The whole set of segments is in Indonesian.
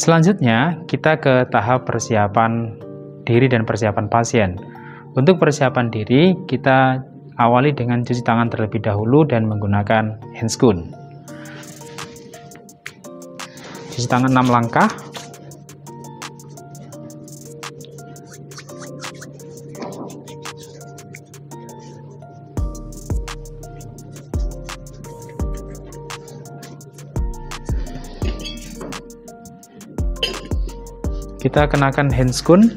Selanjutnya, kita ke tahap persiapan diri dan persiapan pasien. Untuk persiapan diri, kita awali dengan cuci tangan terlebih dahulu dan menggunakan handscoon. Cuci tangan 6 langkah. Kita kenakan handscoon.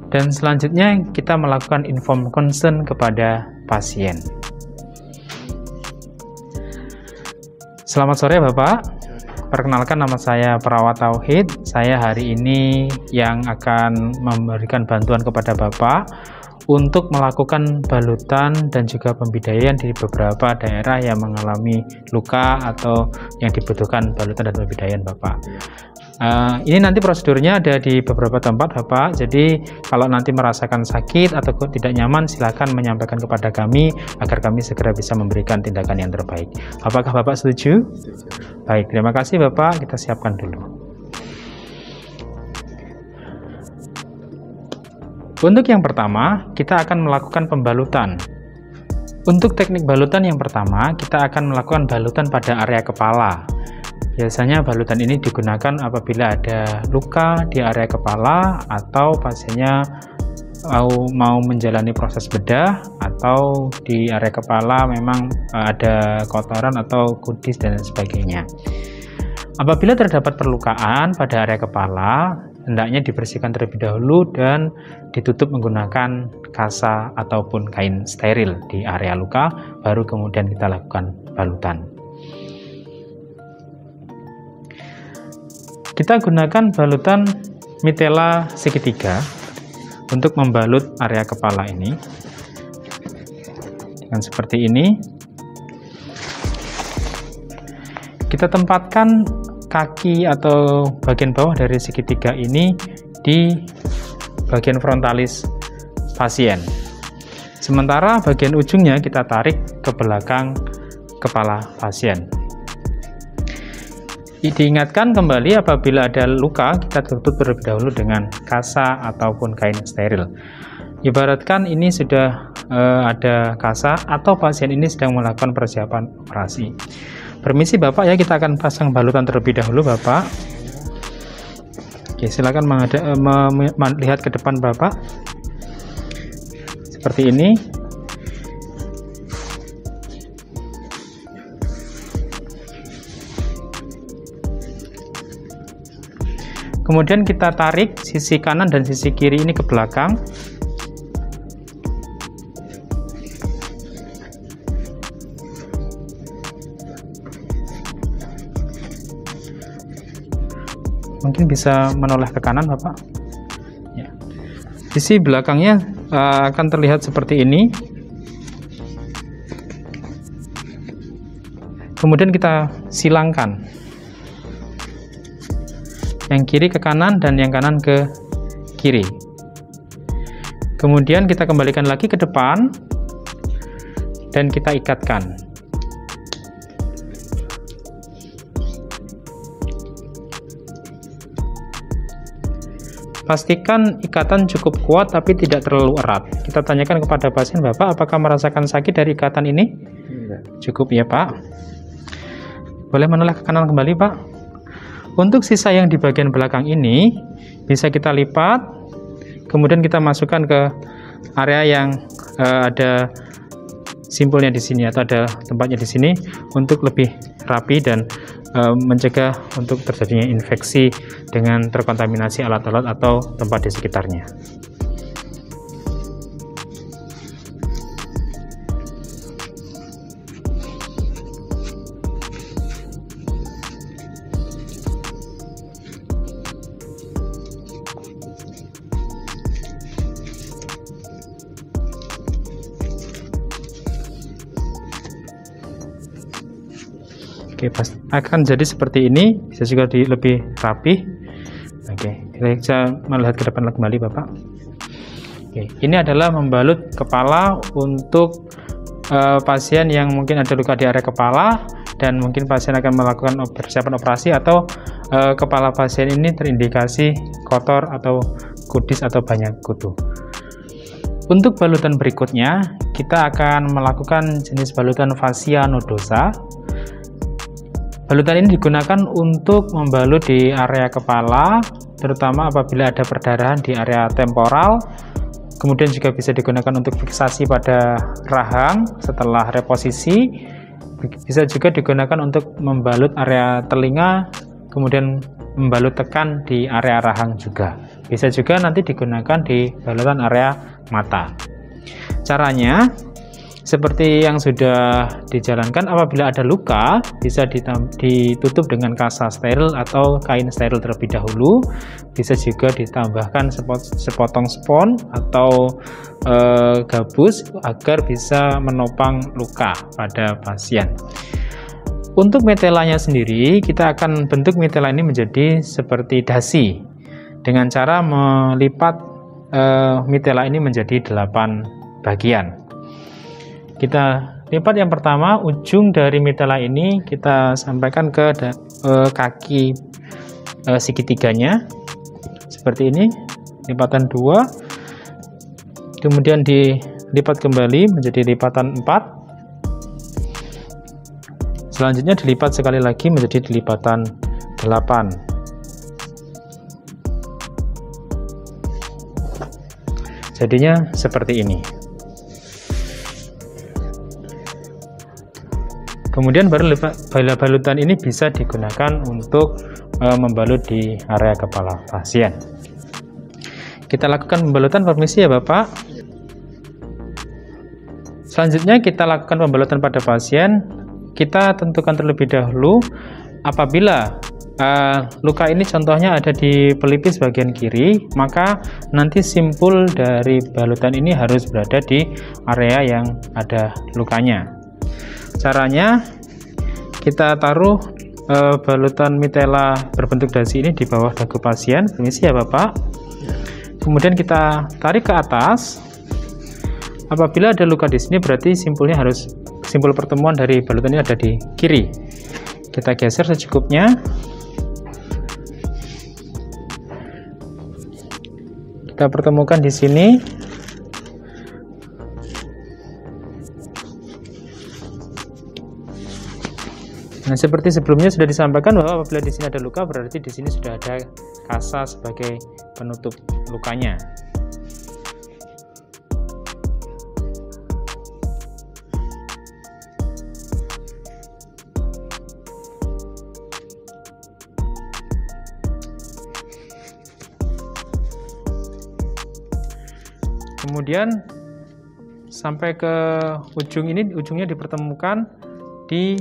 Dan selanjutnya kita melakukan inform consent kepada pasien. Selamat sore Bapak, perkenalkan nama saya Perawat Tauhid. Saya hari ini yang akan memberikan bantuan kepada Bapak untuk melakukan balutan dan juga pembidayaan di beberapa daerah yang mengalami luka atau yang dibutuhkan balutan dan pembidayaan Bapak. Ini nanti prosedurnya ada di beberapa tempat Bapak, jadi kalau nanti merasakan sakit atau tidak nyaman silakan menyampaikan kepada kami agar kami segera bisa memberikan tindakan yang terbaik. Apakah Bapak setuju? Baik, terima kasih Bapak, kita siapkan dulu. Untuk yang pertama, kita akan melakukan pembalutan. Untuk teknik balutan yang pertama, kita akan melakukan balutan pada area kepala. Biasanya balutan ini digunakan apabila ada luka di area kepala atau pasiennya mau menjalani proses bedah atau di area kepala memang ada kotoran atau kudis dan sebagainya. Apabila terdapat perlukaan pada area kepala, hendaknya dibersihkan terlebih dahulu dan ditutup menggunakan kasa ataupun kain steril di area luka, baru kemudian kita lakukan balutan. Kita gunakan balutan mitela segitiga untuk membalut area kepala ini dengan seperti ini. Kita tempatkan kaki atau bagian bawah dari segitiga ini di bagian frontalis pasien, sementara bagian ujungnya kita tarik ke belakang kepala pasien. Diingatkan kembali apabila ada luka kita tutup terlebih dahulu dengan kasa ataupun kain steril. Ibaratkan ini sudah ada kasa atau pasien ini sedang melakukan persiapan operasi. Permisi Bapak ya, kita akan pasang balutan terlebih dahulu Bapak. Oke, silakan melihat ke depan Bapak. Seperti ini. Kemudian kita tarik sisi kanan dan sisi kiri ini ke belakang. Mungkin bisa menoleh ke kanan Bapak. Ya. Sisi belakangnya akan terlihat seperti ini. Kemudian kita silangkan. Yang kiri ke kanan dan yang kanan ke kiri. Kemudian kita kembalikan lagi ke depan dan kita ikatkan. Pastikan ikatan cukup kuat tapi tidak terlalu erat. Kita tanyakan kepada pasien, Bapak apakah merasakan sakit dari ikatan ini? Cukup ya Pak. Boleh menoleh ke kanan kembali Pak. Untuk sisa yang di bagian belakang ini bisa kita lipat, kemudian kita masukkan ke area yang ada simpulnya di sini atau ada tempatnya di sini untuk lebih rapi dan mencegah untuk terjadinya infeksi dengan terkontaminasi alat-alat atau tempat di sekitarnya. Oke, akan jadi seperti ini, bisa juga lebih rapih. Oke, kita melihat ke depan kembali Bapak. Oke, ini adalah membalut kepala untuk pasien yang mungkin ada luka di area kepala dan mungkin pasien akan melakukan persiapan operasi, atau kepala pasien ini terindikasi kotor atau kudis atau banyak kutu. Untuk balutan berikutnya, kita akan melakukan jenis balutan fascia nodosa. Balutan ini digunakan untuk membalut di area kepala, terutama apabila ada perdarahan di area temporal. Kemudian juga bisa digunakan untuk fiksasi pada rahang setelah reposisi. Bisa juga digunakan untuk membalut area telinga, kemudian membalut tekan di area rahang juga. Bisa juga nanti digunakan di balutan area mata. Caranya seperti yang sudah dijalankan, apabila ada luka bisa ditutup dengan kasa steril atau kain steril terlebih dahulu. Bisa juga ditambahkan sepotong spons atau gabus agar bisa menopang luka pada pasien. Untuk metelanya sendiri, kita akan bentuk metela ini menjadi seperti dasi dengan cara melipat metela ini menjadi 8 bagian. Kita lipat yang pertama, ujung dari metela ini kita sampaikan ke kaki segitiganya seperti ini, lipatan 2, kemudian dilipat kembali menjadi lipatan 4, selanjutnya dilipat sekali lagi menjadi lipatan 8. Jadinya seperti ini. Kemudian baru balutan ini bisa digunakan untuk membalut di area kepala pasien. Kita lakukan pembalutan, permisi ya Bapak. Selanjutnya kita lakukan pembalutan pada pasien. Kita tentukan terlebih dahulu apabila luka ini contohnya ada di pelipis bagian kiri, maka nanti simpul dari balutan ini harus berada di area yang ada lukanya. Caranya, kita taruh balutan mitela berbentuk dasi ini di bawah dagu pasien, permisi ya Bapak. Kemudian kita tarik ke atas. Apabila ada luka di sini, berarti simpul pertemuan dari balutan ini ada di kiri. Kita geser secukupnya. Kita pertemukan di sini. Nah, seperti sebelumnya sudah disampaikan bahwa apabila di sini ada luka, berarti di sini sudah ada kasa sebagai penutup lukanya. Kemudian sampai ke ujung ini, ujungnya dipertemukan di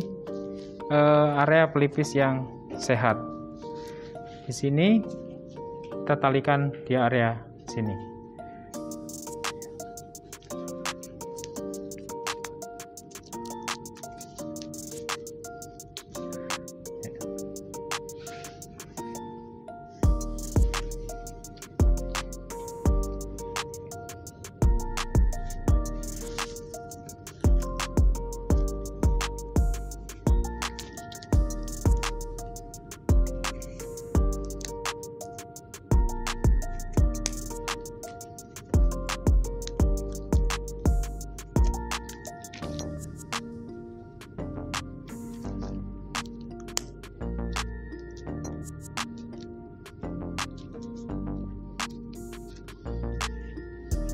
area pelipis yang sehat. Di sini kita talikan di area sini.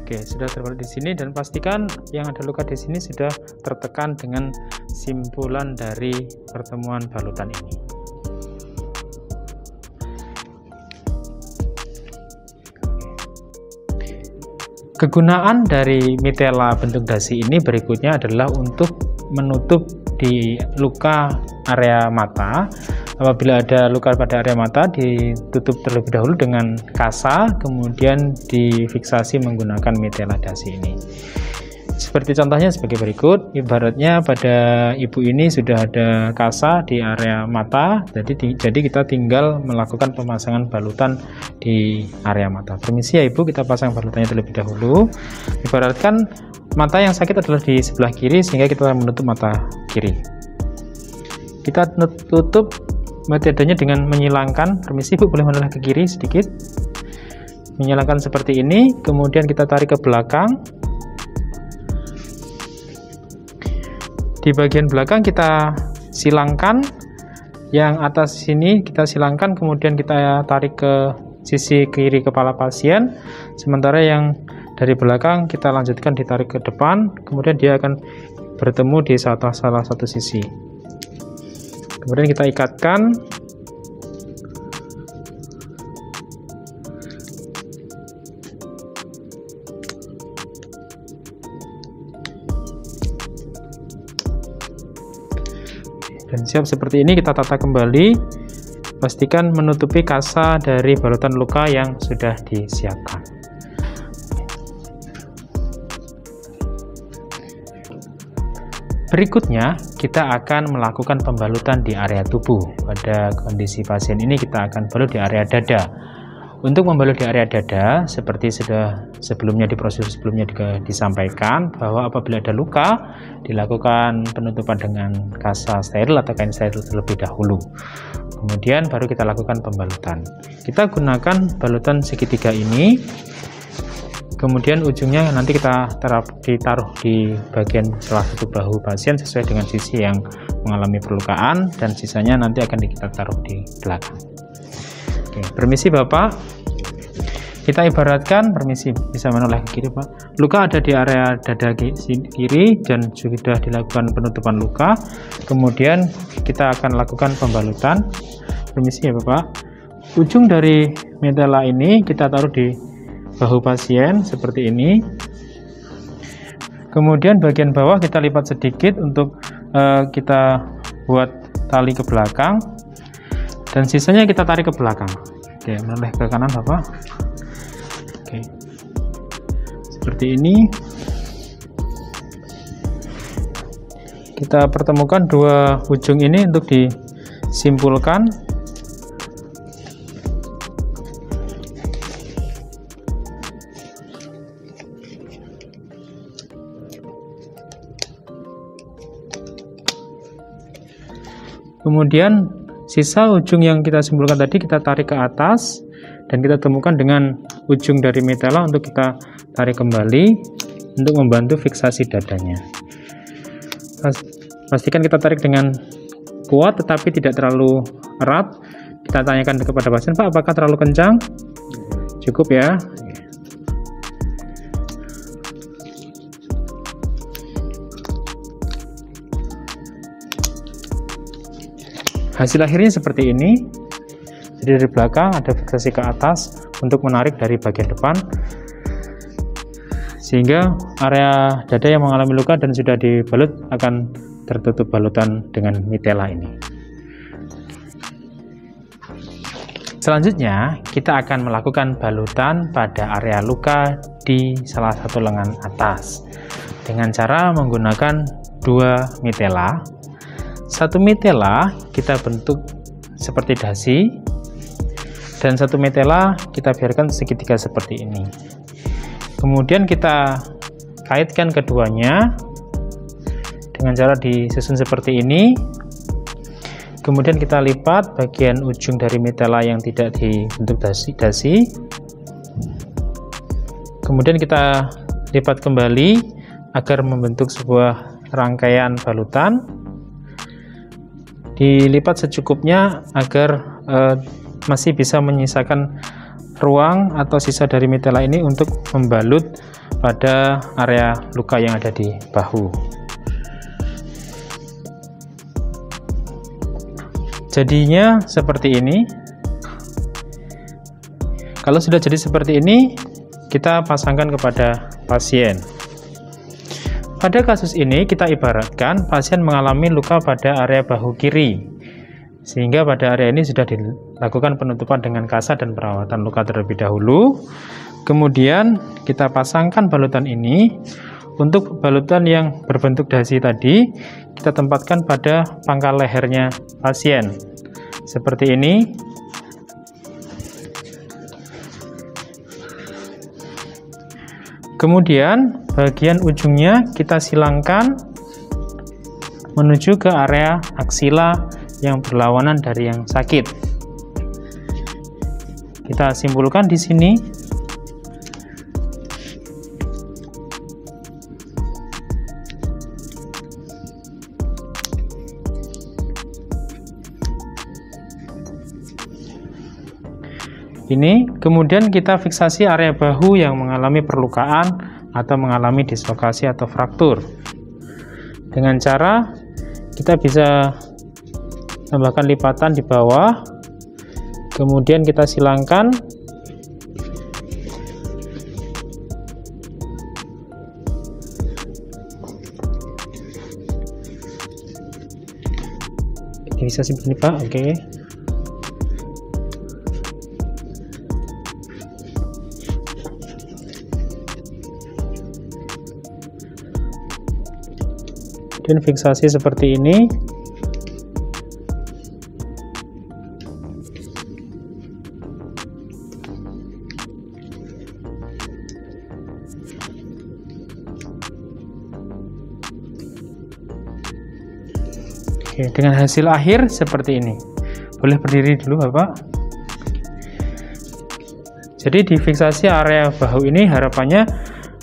Oke, sudah terbalik di sini, dan pastikan yang ada luka di sini sudah tertekan dengan simpulan dari pertemuan balutan ini. Kegunaan dari mitela bentuk dasi ini berikutnya adalah untuk menutup di luka area mata. Apabila ada luka pada area mata, ditutup terlebih dahulu dengan kasa, kemudian difiksasi menggunakan mitela dasi ini. Seperti contohnya sebagai berikut, ibaratnya pada ibu ini sudah ada kasa di area mata, jadi kita tinggal melakukan pemasangan balutan di area mata. Permisi ya ibu, kita pasang balutannya terlebih dahulu. Ibaratkan mata yang sakit adalah di sebelah kiri, sehingga kita menutup mata kiri. Kita tutup metodenya dengan menyilangkan. Permisi ibu, boleh menoleh ke kiri sedikit. Menyilangkan seperti ini, kemudian kita tarik ke belakang. Di bagian belakang kita silangkan, yang atas sini kita silangkan, kemudian kita tarik ke sisi kiri kepala pasien, sementara yang dari belakang kita lanjutkan ditarik ke depan, kemudian dia akan bertemu di salah satu sisi. Kemudian kita ikatkan. Dan siap seperti ini, kita tata kembali, pastikan menutupi kasa dari balutan luka yang sudah disiapkan. Berikutnya kita akan melakukan pembalutan di area tubuh. Pada kondisi pasien ini kita akan balut di area dada. Untuk membalut di area dada, seperti sudah sebelumnya di prosedur sebelumnya juga disampaikan, bahwa apabila ada luka dilakukan penutupan dengan kasa steril atau kain steril terlebih dahulu, kemudian baru kita lakukan pembalutan. Kita gunakan balutan segitiga ini, kemudian ujungnya nanti kita ditaruh di bagian salah satu bahu pasien sesuai dengan sisi yang mengalami perlukaan, dan sisanya nanti akan kita taruh di belakang. Oke, permisi Bapak, kita ibaratkan, permisi bisa menoleh ke kiri Pak, luka ada di area dada kiri dan sudah dilakukan penutupan luka, kemudian kita akan lakukan pembalutan. Permisi ya Bapak, ujung dari metela ini kita taruh di bahu pasien seperti ini, kemudian bagian bawah kita lipat sedikit untuk kita buat tali ke belakang, dan sisanya kita tarik ke belakang. Oke, menoleh ke kanan Bapak. Oke, seperti ini. Kita pertemukan dua ujung ini untuk disimpulkan. Kemudian sisa ujung yang kita simpulkan tadi kita tarik ke atas, dan kita temukan dengan ujung dari metela untuk kita tarik kembali untuk membantu fiksasi dadanya. Pastikan kita tarik dengan kuat tetapi tidak terlalu erat. Kita tanyakan kepada pasien, Pak, apakah terlalu kencang? Cukup ya. Hasil akhirnya seperti ini. Jadi dari belakang ada fiksasi ke atas untuk menarik dari bagian depan, sehingga area dada yang mengalami luka dan sudah dibalut akan tertutup balutan dengan mitela ini. Selanjutnya kita akan melakukan balutan pada area luka di salah satu lengan atas dengan cara menggunakan dua mitela. Satu mitela kita bentuk seperti dasi, dan satu mitela kita biarkan segitiga seperti ini. Kemudian kita kaitkan keduanya dengan cara disusun seperti ini. Kemudian kita lipat bagian ujung dari mitela yang tidak dibentuk dasi. Kemudian kita lipat kembali agar membentuk sebuah rangkaian balutan. Dilipat secukupnya agar masih bisa menyisakan ruang atau sisa dari mitela ini untuk membalut pada area luka yang ada di bahu. Jadinya seperti ini. Kalau sudah jadi seperti ini, kita pasangkan kepada pasien. Pada kasus ini kita ibaratkan pasien mengalami luka pada area bahu kiri, sehingga pada area ini sudah dilakukan penutupan dengan kasa dan perawatan luka terlebih dahulu. Kemudian kita pasangkan balutan ini Untuk balutan yang berbentuk dasi tadi, kita tempatkan pada pangkal lehernya pasien. Seperti ini. Kemudian bagian ujungnya kita silangkan menuju ke area aksila yang berlawanan dari yang sakit. Kita simpulkan di sini. Ini, kemudian kita fiksasi area bahu yang mengalami perlukaan atau mengalami dislokasi atau fraktur. Dengan cara kita bisa tambahkan lipatan di bawah, kemudian kita silangkan. Bisa seperti ini, Pak. Oke. Dan fiksasi seperti ini. Oke, dengan hasil akhir seperti ini. Boleh berdiri dulu, Bapak. Jadi di fiksasi area bahu ini harapannya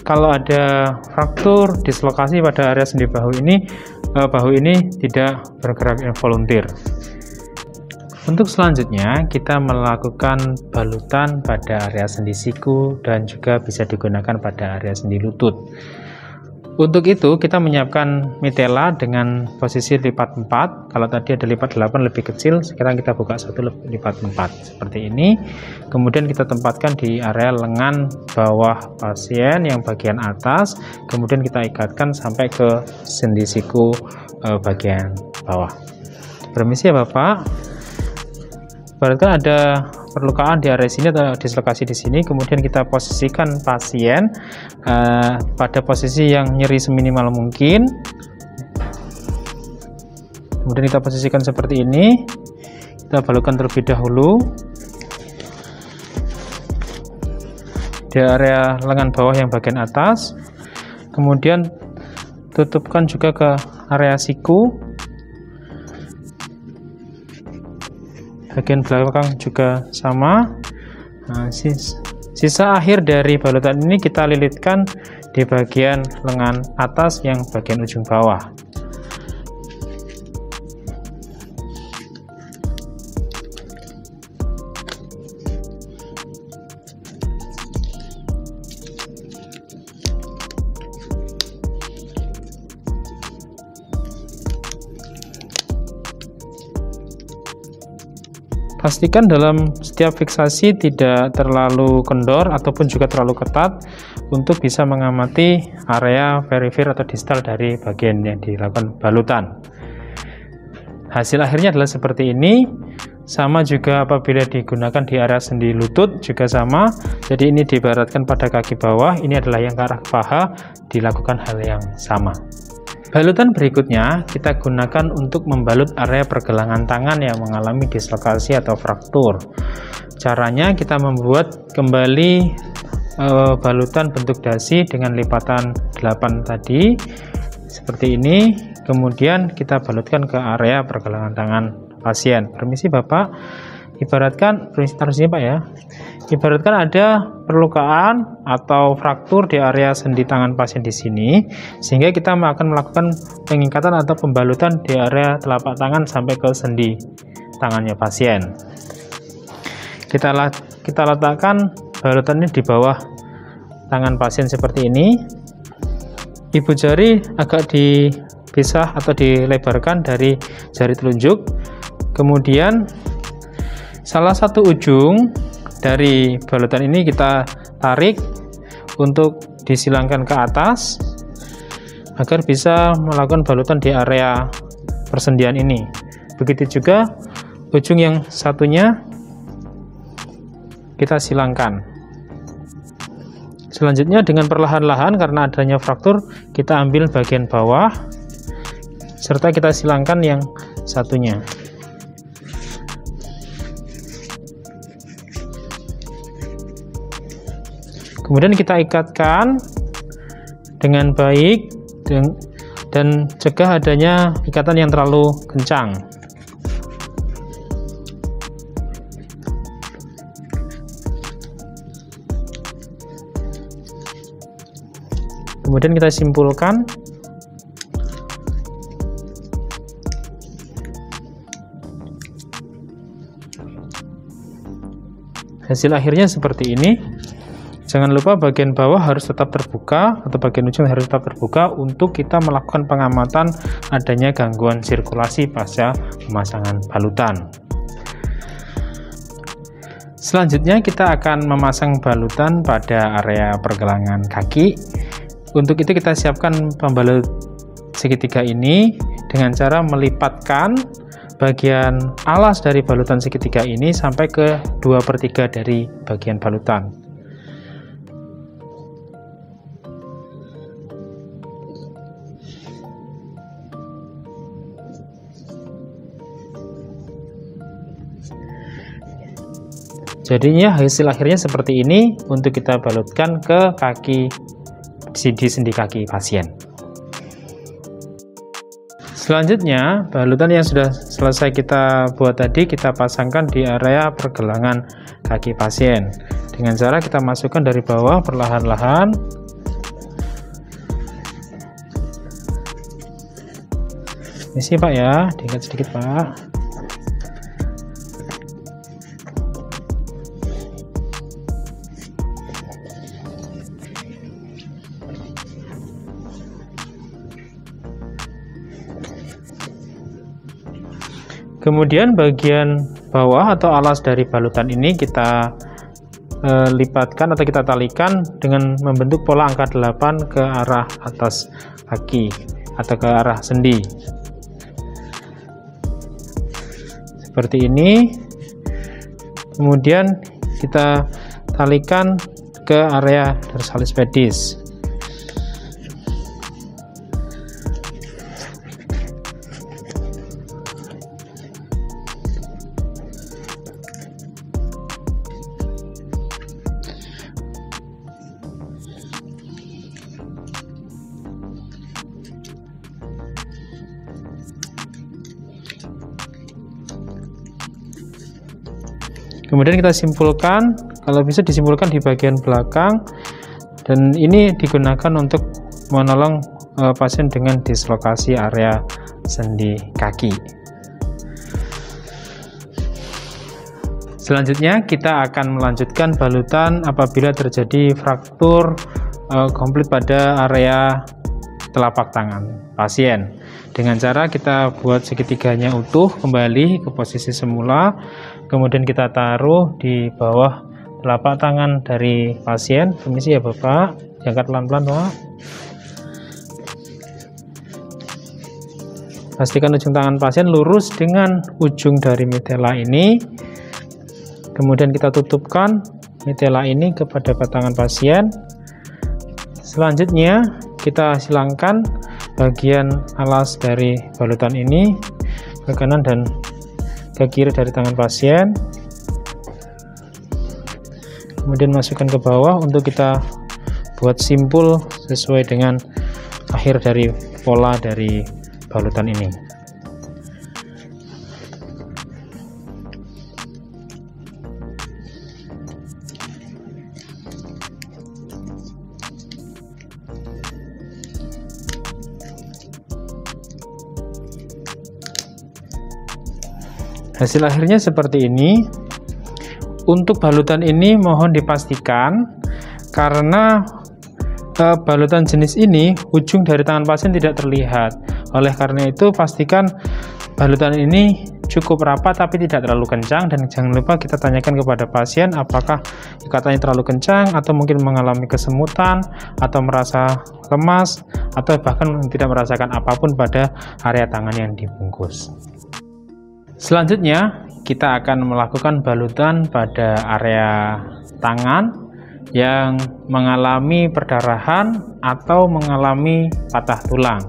kalau ada fraktur, dislokasi pada area sendi bahu ini tidak bergerak involuntir. Untuk selanjutnya, kita melakukan balutan pada area sendi siku dan juga bisa digunakan pada area sendi lutut. Untuk itu, kita menyiapkan mitela dengan posisi lipat 4. Kalau tadi ada lipat 8 lebih kecil, sekarang kita buka 1 lipat 4. Seperti ini. Kemudian kita tempatkan di area lengan bawah pasien yang bagian atas. Kemudian kita ikatkan sampai ke sendi siku bagian bawah. Permisi ya Bapak. Berarti ada perlukaan di area sini atau dislokasi di sini, kemudian kita posisikan pasien pada posisi yang nyeri seminimal mungkin. Kemudian kita posisikan seperti ini. Kita balutkan terlebih dahulu di area lengan bawah yang bagian atas. Kemudian tutupkan juga ke area siku. Bagian belakang juga sama. Nah, sisa akhir dari balutan ini kita lilitkan di bagian lengan atas yang bagian ujung bawah. Pastikan dalam setiap fiksasi tidak terlalu kendor ataupun juga terlalu ketat untuk bisa mengamati area periferi atau distal dari bagian yang dilakukan balutan. Hasil akhirnya adalah seperti ini. Sama juga apabila digunakan di area sendi lutut juga sama. Jadi ini diibaratkan pada kaki bawah, ini adalah yang ke arah paha, dilakukan hal yang sama. Balutan berikutnya kita gunakan untuk membalut area pergelangan tangan yang mengalami dislokasi atau fraktur. Caranya kita membuat kembali balutan bentuk dasi dengan lipatan 8 tadi seperti ini. Kemudian kita balutkan ke area pergelangan tangan pasien. Permisi Bapak, ibaratkan taruh sini Pak ya. Ibaratkan ada perlukaan atau fraktur di area sendi tangan pasien di sini, sehingga kita akan melakukan pengikatan atau pembalutan di area telapak tangan sampai ke sendi tangannya pasien. Kita letakkan balutannya di bawah tangan pasien seperti ini. Ibu jari agak dipisah atau dilebarkan dari jari telunjuk. Kemudian salah satu ujung dari balutan ini kita tarik untuk disilangkan ke atas agar bisa melakukan balutan di area persendian ini. Begitu juga ujung yang satunya kita silangkan Selanjutnya dengan perlahan-lahan karena adanya fraktur, kita ambil bagian bawah serta kita silangkan yang satunya. Kemudian kita ikatkan dengan baik dan cegah adanya ikatan yang terlalu kencang. Kemudian kita simpulkan. Hasil akhirnya seperti ini. Jangan lupa bagian bawah harus tetap terbuka atau bagian ujung harus tetap terbuka untuk kita melakukan pengamatan adanya gangguan sirkulasi pasca pemasangan balutan. Selanjutnya kita akan memasang balutan pada area pergelangan kaki. Untuk itu kita siapkan pembalut segitiga ini dengan cara melipatkan bagian alas dari balutan segitiga ini sampai ke 2/3 dari bagian balutan. Jadinya hasil akhirnya seperti ini untuk kita balutkan ke kaki di sendi kaki pasien. Selanjutnya, balutan yang sudah selesai kita buat tadi kita pasangkan di area pergelangan kaki pasien. Dengan cara kita masukkan dari bawah perlahan-lahan. Ini sih Pak ya, diikat sedikit Pak. Kemudian bagian bawah atau alas dari balutan ini kita lipatkan atau kita talikan dengan membentuk pola angka 8 ke arah atas kaki atau ke arah sendi. Seperti ini. Kemudian kita talikan ke area dorsalis pedis. Kemudian kita simpulkan, kalau bisa disimpulkan di bagian belakang, dan ini digunakan untuk menolong pasien dengan dislokasi area sendi kaki. Selanjutnya kita akan melanjutkan balutan apabila terjadi fraktur komplit pada area telapak tangan pasien. Dengan cara kita buat segitiganya utuh kembali ke posisi semula, kemudian kita taruh di bawah telapak tangan dari pasien. Permisi ya Bapak, diangkat pelan-pelan Pak. Pastikan ujung tangan pasien lurus dengan ujung dari mitela ini. Kemudian kita tutupkan mitela ini kepada tangan pasien. Selanjutnya kita silangkan bagian alas dari balutan ini ke kanan dan ke kiri dari tangan pasien. Kemudian masukkan ke bawah untuk kita buat simpul sesuai dengan akhir dari pola dari balutan ini. Hasil akhirnya seperti ini. Untuk balutan ini mohon dipastikan karena balutan jenis ini ujung dari tangan pasien tidak terlihat. Oleh karena itu pastikan balutan ini cukup rapat tapi tidak terlalu kencang, dan jangan lupa kita tanyakan kepada pasien apakah ikatannya terlalu kencang atau mungkin mengalami kesemutan atau merasa lemas atau bahkan tidak merasakan apapun pada area tangan yang dibungkus. Selanjutnya kita akan melakukan balutan pada area tangan yang mengalami perdarahan atau mengalami patah tulang.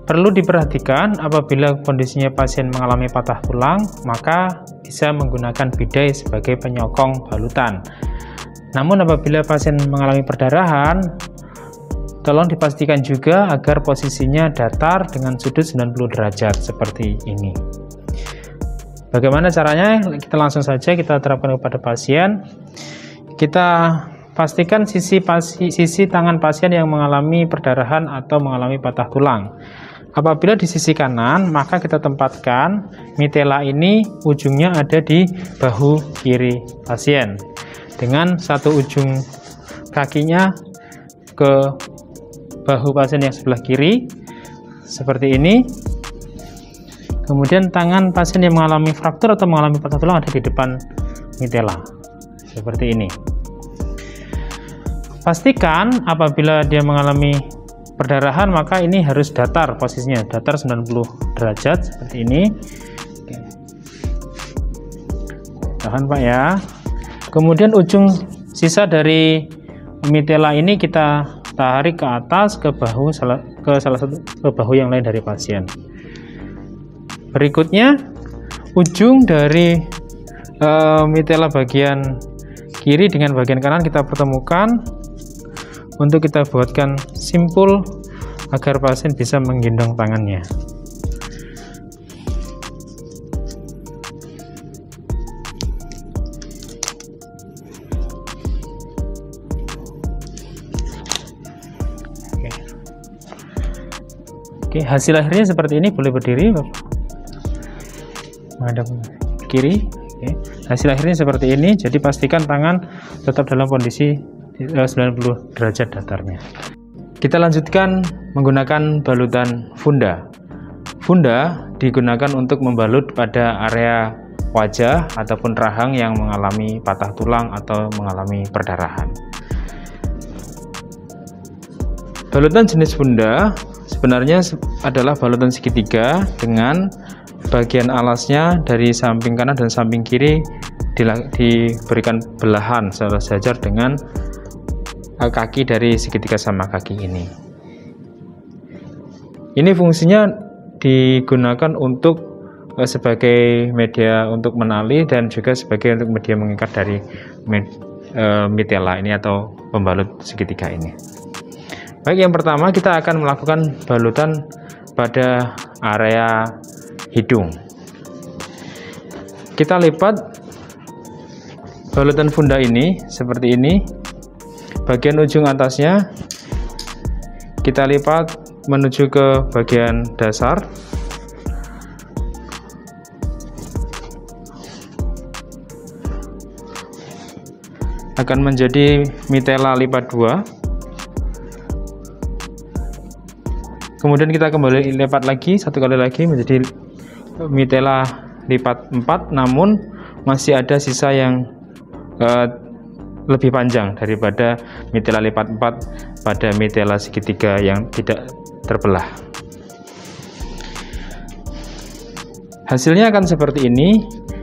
Perlu diperhatikan, apabila kondisinya pasien mengalami patah tulang, maka bisa menggunakan bidai sebagai penyokong balutan. Namun apabila pasien mengalami perdarahan, tolong dipastikan juga agar posisinya datar dengan sudut 90 derajat seperti ini. Bagaimana caranya? Kita langsung saja kita terapkan kepada pasien. Kita pastikan sisi tangan pasien yang mengalami perdarahan atau mengalami patah tulang. Apabila di sisi kanan, maka kita tempatkan mitela ini ujungnya ada di bahu kiri pasien, dengan satu ujung kakinya ke bahu pasien yang sebelah kiri seperti ini. Kemudian tangan pasien yang mengalami fraktur atau mengalami patah tulang ada di depan mitela seperti ini. Pastikan apabila dia mengalami perdarahan, maka ini harus datar, posisinya datar 90 derajat seperti ini. Oke. Tahan Pak ya. Kemudian ujung sisa dari mitela ini kita tarik ke atas ke bahu ke bahu yang lain dari pasien. Berikutnya ujung dari mitela bagian kiri dengan bagian kanan kita pertemukan untuk kita buatkan simpul agar pasien bisa menggendong tangannya. Oke, hasil akhirnya seperti ini. Boleh berdiri Bapak, menghadap kiri. Oke. Hasil akhirnya seperti ini. Jadi pastikan tangan tetap dalam kondisi 90 derajat datarnya. Kita lanjutkan menggunakan balutan funda. Funda digunakan untuk membalut pada area wajah ataupun rahang yang mengalami patah tulang atau mengalami perdarahan. Balutan jenis funda sebenarnya adalah balutan segitiga dengan bagian alasnya dari samping kanan dan samping kiri diberikan belahan sejajar dengan kaki dari segitiga sama kaki ini. Ini fungsinya digunakan untuk sebagai media untuk menali dan juga sebagai untuk media mengikat dari mitela ini atau pembalut segitiga ini. Baik, yang pertama kita akan melakukan balutan pada area hidung. Kita lipat balutan funda ini seperti ini. Bagian ujung atasnya kita lipat menuju ke bagian dasar. Akan menjadi mitela lipat 2. Kemudian kita kembali lipat lagi satu kali lagi menjadi mitela lipat 4, namun masih ada sisa yang lebih panjang daripada mitela lipat 4 pada mitela segitiga yang tidak terbelah. Hasilnya akan seperti ini.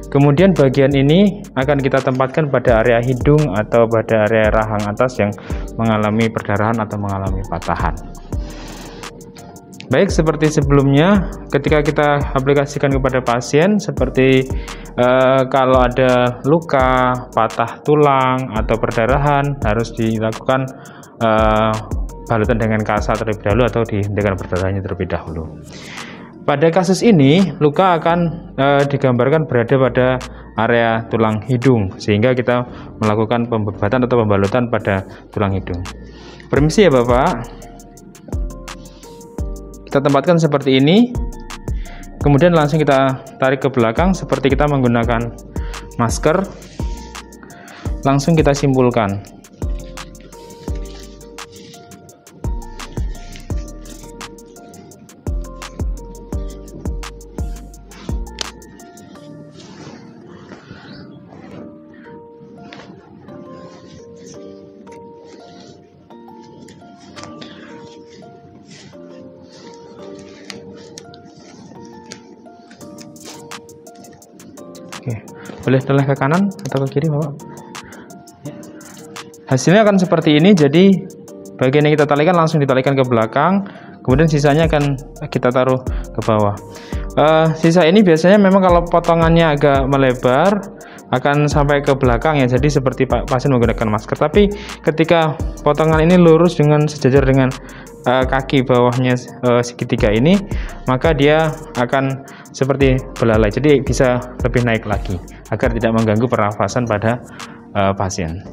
Kemudian bagian ini akan kita tempatkan pada area hidung atau pada area rahang atas yang mengalami perdarahan atau mengalami patahan. Baik, seperti sebelumnya ketika kita aplikasikan kepada pasien, seperti kalau ada luka, patah tulang atau perdarahan, harus dilakukan balutan dengan kasa terlebih dahulu atau dihentikan berdarahnya terlebih dahulu. Pada kasus ini luka akan digambarkan berada pada area tulang hidung, sehingga kita melakukan pembebatan atau pembalutan pada tulang hidung. Permisi ya Bapak. Kita tempatkan seperti ini, kemudian langsung kita tarik ke belakang seperti kita menggunakan masker, langsung kita simpulkan. Oke, boleh toleh ke kanan atau ke kiri Bapak. Hasilnya akan seperti ini. Jadi bagian yang kita talikan langsung ditalikan ke belakang, kemudian sisanya akan kita taruh ke bawah. Sisa ini biasanya memang kalau potongannya agak melebar akan sampai ke belakang ya, jadi seperti pasien menggunakan masker. Tapi ketika potongan ini lurus dengan sejajar dengan kaki bawahnya segitiga ini, maka dia akan seperti belalai, jadi bisa lebih naik lagi agar tidak mengganggu pernafasan pada pasien.